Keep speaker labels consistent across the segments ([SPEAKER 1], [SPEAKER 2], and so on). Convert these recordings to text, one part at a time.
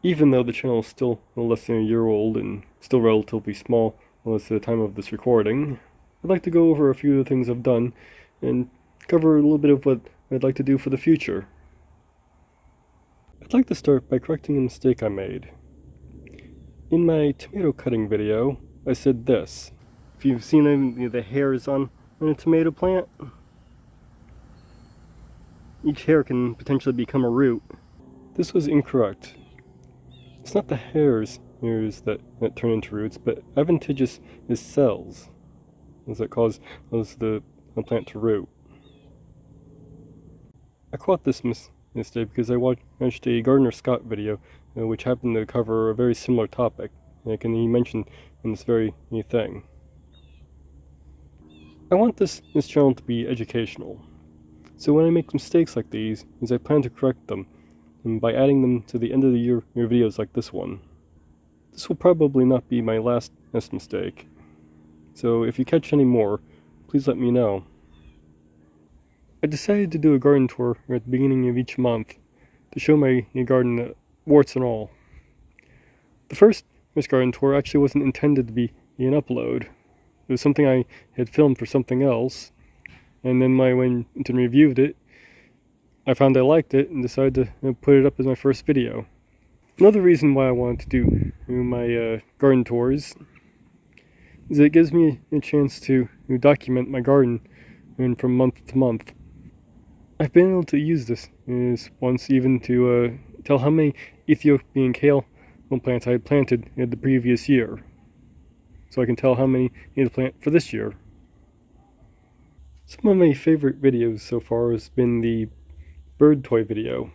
[SPEAKER 1] Even though the channel is still less than a year old and still relatively small at the time of this recording, I'd like to go over a few of the things I've done and cover a little bit of what I'd like to do for the future. I'd like to start by correcting a mistake I made. In my tomato cutting video, I said this. If you've seen any of the hairs on a tomato plant, each hair can potentially become a root. This was incorrect. It's not the hairs that turn into roots, but adventitious is cells that cause the plant to root. I caught this mistake because I watched a Gardner Scott video which happened to cover a very similar topic, and he mentioned in this very thing. I want this channel to be educational, so when I make mistakes like these, I plan to correct them and by adding them to the end of the year videos like this one. This will probably not be my last mistake, so if you catch any more, please let me know. I decided to do a garden tour at the beginning of each month to show my garden, warts and all. The first garden tour actually wasn't intended to be an upload. It was something I had filmed for something else, and then when I went and reviewed it, I found I liked it and decided to put it up as my first video. Another reason why I wanted to do my garden tours is it gives me a chance to document my garden from month to month. I've been able to use this once even to tell how many Ethiopian kale plants I had planted in the previous year, so I can tell how many I need to plant for this year. Some of my favorite videos so far has been the bird toy video.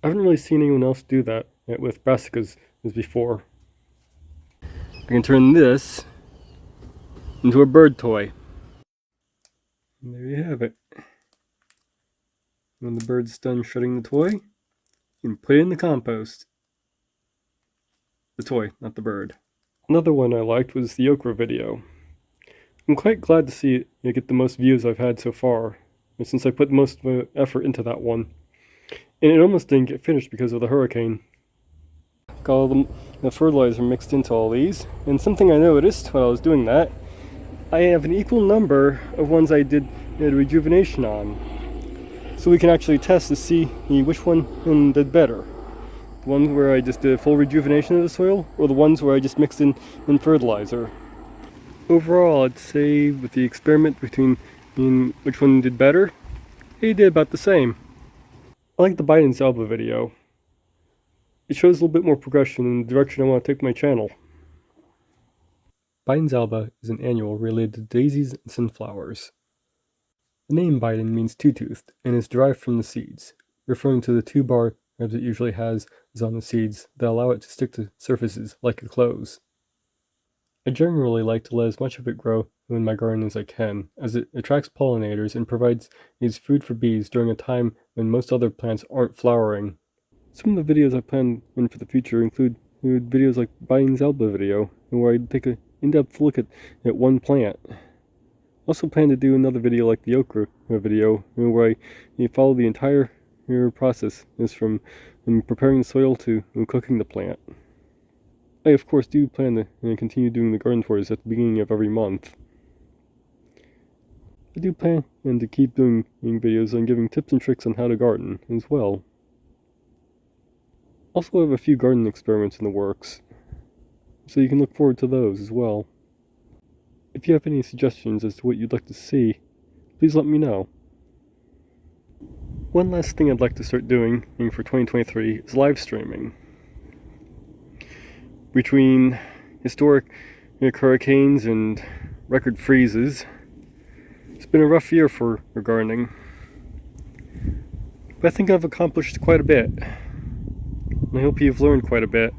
[SPEAKER 1] I haven't really seen anyone else do that with brassicas as before. I can turn this into a bird toy. And there you have it. When the bird's done shredding the toy, you can put it in the compost. The toy, not the bird. Another one I liked was the okra video. I'm quite glad to see it get the most views I've had so far, since I put most effort into that one. And it almost didn't get finished because of the hurricane. Got all the fertilizer mixed into all these, and something I noticed while I was doing that, I have an equal number of ones I did rejuvenation on. So we can actually test to see which one did better. The ones where I just did full rejuvenation of the soil, or the ones where I just mixed in fertilizer. Overall, I'd say with the experiment between which one did better, they did about the same. I like the Biden's Alba video. It shows a little bit more progression in the direction I want to take my channel. Biden's Alba is an annual related to daisies and sunflowers. The name Biden means two-toothed and is derived from the seeds, referring to the two barbs it usually has on the seeds that allow it to stick to surfaces like a clothes. I generally like to let as much of it grow in my garden as I can, as it attracts pollinators and provides food for bees during a time when most other plants aren't flowering. Some of the videos I plan for the future include videos like Biden's Alba video, where I take an in-depth look at one plant. I also plan to do another video like the okra video, where I follow the entire process from preparing the soil to cooking the plant. I of course do plan to continue doing the garden tours at the beginning of every month. I do plan to keep doing videos on giving tips and tricks on how to garden as well. Also, I have a few garden experiments in the works, so you can look forward to those as well. If you have any suggestions as to what you'd like to see, please let me know. One last thing I'd like to start doing for 2023 is live streaming. Between historic hurricanes and record freezes, it's been a rough year for gardening. But I think I've accomplished quite a bit. And I hope you've learned quite a bit.